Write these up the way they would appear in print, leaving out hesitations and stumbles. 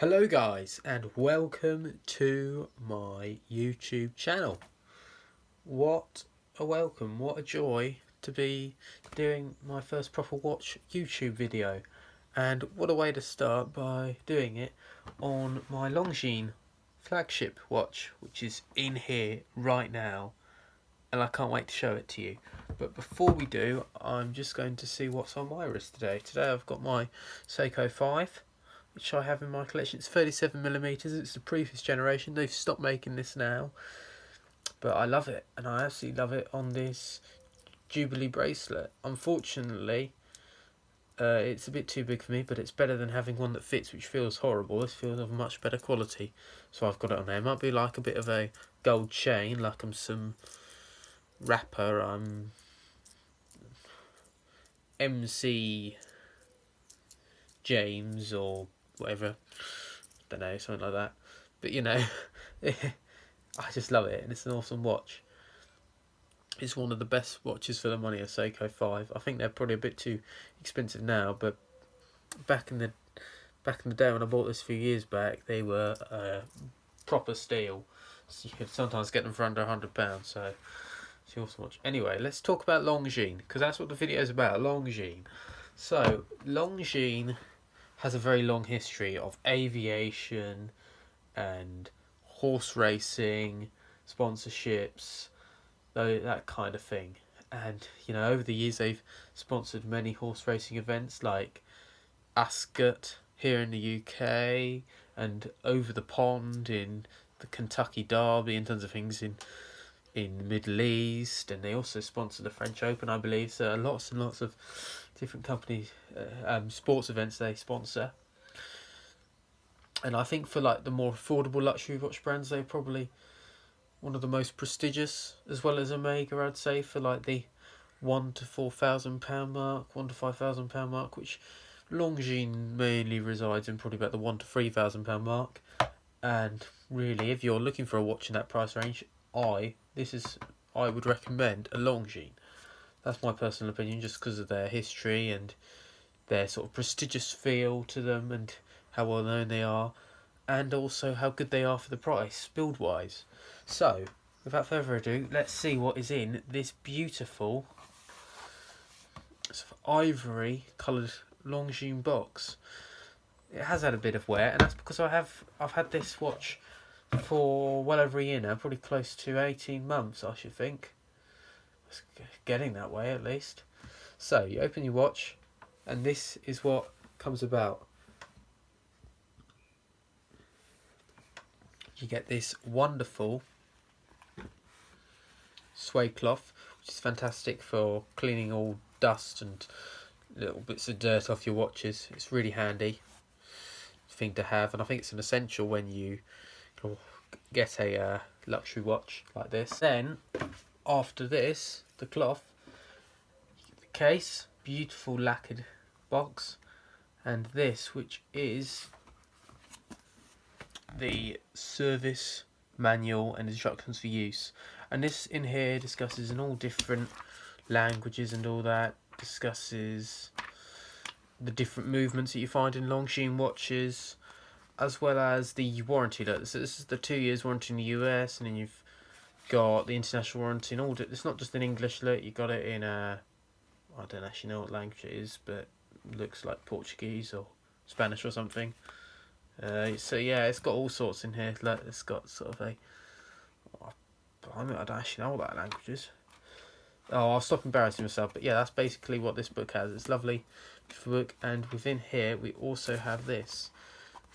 Hello guys and welcome to my YouTube channel. What a welcome, what a joy to be doing my first proper watch YouTube video, and what a way to start by doing it on my Longines Flagship watch, which is in here right now, and I can't wait to show it to you. But before we do, I'm just going to see what's on my wrist today. Today I've got my Seiko 5, which I have in my collection. It's 37mm, it's the previous generation. They've stopped making this now, but I love it, and I absolutely love it on this Jubilee bracelet. Unfortunately, it's a bit too big for me, but it's better than having one that fits, which feels horrible. This feels of much better quality, so I've got it on there. It might be like a bit of a gold chain, like I'm some rapper, MC James or whatever, don't know, something like that. But you know, I just love it, and it's an awesome watch. It's one of the best watches for the money, a Seiko 5. I think they're probably a bit too expensive now, but back in the day when I bought this a few years back, they were proper steel. So you could sometimes get them for under £100. So it's an awesome watch. Anyway, let's talk about Longines, because that's what the video is about. Longines. So Longines has a very long history of aviation and horse racing, sponsorships, that kind of thing. And you know, over the years they've sponsored many horse racing events like Ascot here in the UK, and over the pond in the Kentucky Derby, and tons of things in the Middle East. And they also sponsor the French Open, I believe. So lots and lots of different companies, sports events they sponsor. And I think for like the more affordable luxury watch brands, they're probably one of the most prestigious, as well as Omega, I'd say, for like the £1,000 to £4,000 mark, £1,000 to £5,000 mark, which Longines mainly resides in probably about the £1,000 to £3,000 mark. And really, if you're looking for a watch in that price range, I would recommend a Longines. That's my personal opinion, just because of their history and their sort of prestigious feel to them, and how well known they are, and also how good they are for the price, build wise. So, without further ado, let's see what is in this beautiful ivory coloured Longines box. It has had a bit of wear, and that's because I've had this watch for well over a year now, probably close to 18 months, I should think. It's getting that way at least. So you open your watch, and this is what comes about. You get this wonderful suede cloth, which is fantastic for cleaning all dust and little bits of dirt off your watches. It's really handy thing to have, and I think it's an essential when you get a luxury watch like this. Then after this, the cloth, the case, beautiful lacquered box, and this, which is the service manual and instructions for use. And this in here discusses in all different languages and all that, discusses the different movements that you find in Longines watches, as well as the warranty. So this is the 2 years warranty in the US, and then you've got the international warranty and all. It's not just in English, look, you got it in I don't actually know what language it is, but it looks like Portuguese or Spanish or something. So yeah, it's got all sorts in here. Look, it's got sort of a, I don't actually know what that language is. Oh, I'll stop embarrassing myself. But yeah, that's basically what this book has. It's lovely, beautiful book. And within here, we also have this,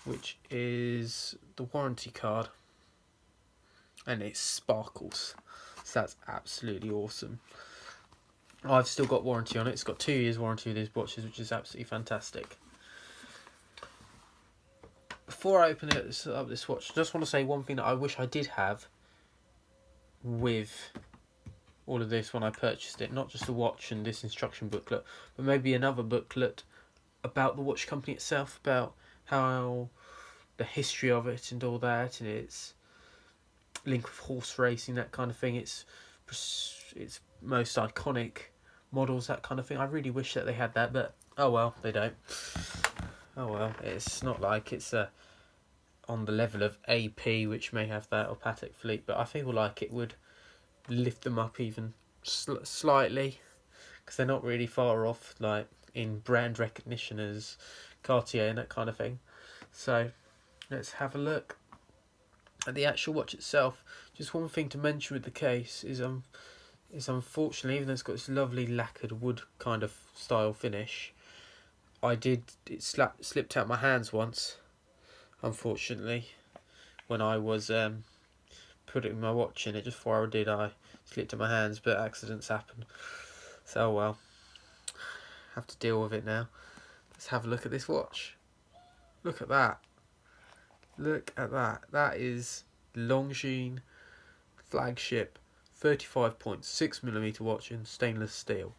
which is the warranty card. And it sparkles. So that's absolutely awesome. I've still got warranty on it. It's got 2 years warranty with these watches, which is absolutely fantastic. Before I open up this watch, I just want to say one thing that I wish I did have with all of this when I purchased it. Not just the watch and this instruction booklet, but maybe another booklet about the watch company itself, about how the history of it and all that, and its link with horse racing, that kind of thing. Its most iconic models, that kind of thing. I really wish that they had that, but oh well, they don't. Oh well, it's not like it's a on the level of AP, which may have that, or Patek Philippe, but I feel like it would lift them up even slightly, because they're not really far off, like in brand recognition as Cartier and that kind of thing. So let's have a look at the actual watch itself. Just one thing to mention with the case is unfortunately, even though it's got this lovely lacquered wood kind of style finish, it slipped out my hands once, unfortunately, when I was putting my watch in it. Just before I did, I slipped in my hands, but accidents happen. So well, have to deal with it now. Let's have a look at this watch. Look at that. Look at that. That is Longines Flagship 35.6mm watch in stainless steel.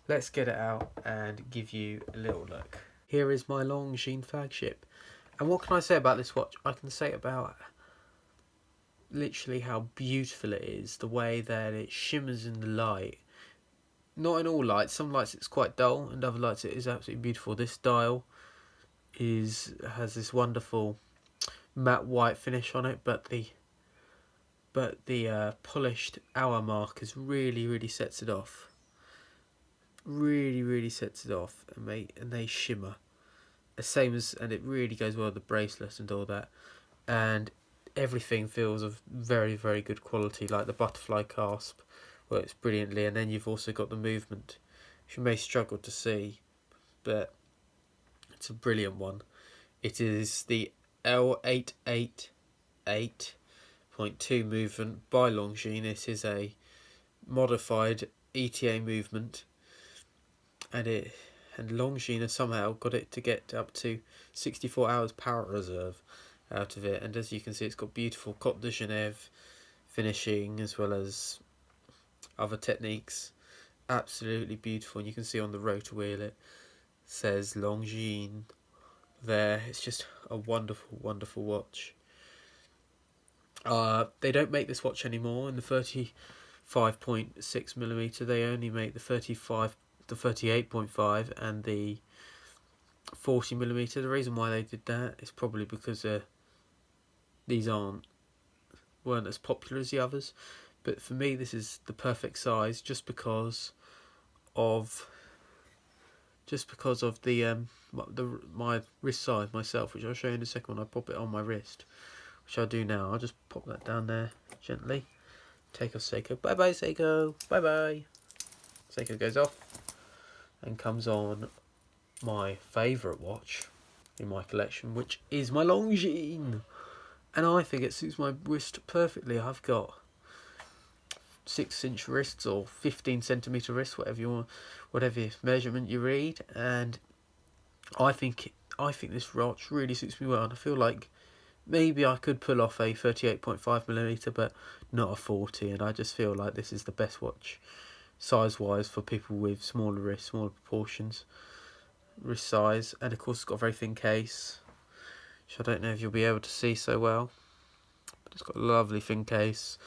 Let's get it out and give you a little look. Here is my Longines Flagship. And what can I say about this watch? I can say about literally how beautiful it is, the way that it shimmers in the light. Not in all lights, some lights it's quite dull, and other lights it is absolutely beautiful. This dial has this wonderful matte white finish on it, but the polished hour markers really sets it off. Really sets it off, and they shimmer. And it really goes well with the bracelet and all that, and everything feels of very good quality. Like the butterfly clasp works brilliantly, and then you've also got the movement, which you may struggle to see, but it's a brilliant one. It is the L888.2 movement by Longines. It is a modified ETA movement, and Longines has somehow got it to get up to 64 hours power reserve out of it, and as you can see, it's got beautiful Côte de Genève finishing as well as other techniques. Absolutely beautiful, and you can see on the rotor wheel it says Longines there. It's just a wonderful watch. They don't make this watch anymore in the 35.6mm. They only make the 38.5 and the 40mm. The reason why they did that is probably because these weren't as popular as the others, but for me this is the perfect size, just because of my wrist size myself, which I'll show you in a second when I pop it on my wrist, which I'll do now. I'll just pop that down there gently. Take off Seiko. Bye bye Seiko. Bye bye. Seiko goes off and comes on my favourite watch in my collection, which is my Longines, and I think it suits my wrist perfectly. I've got 6-inch wrists or 15cm wrists, whatever measurement you read, and I think this watch really suits me well, and I feel like maybe I could pull off a 38.5mm, but not a 40, and I just feel like this is the best watch size wise for people with smaller wrists, smaller proportions wrist size. And of course it's got a very thin case, which I don't know if you'll be able to see so well, but it's got a lovely thin case.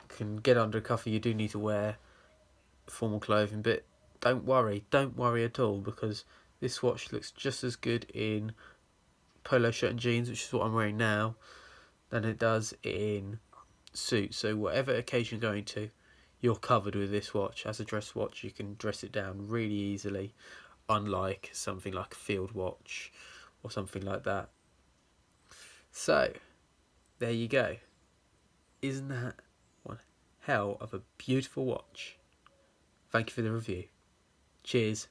You can get under a cover. You do need to wear formal clothing, but don't worry at all, because this watch looks just as good in polo shirt and jeans, which is what I'm wearing now, than it does in suits. So whatever occasion you're going to, you're covered with this watch. As a dress watch, you can dress it down really easily, unlike something like a field watch or something like that. So there you go. Isn't that one hell of a beautiful watch? Thank you for the review. Cheers.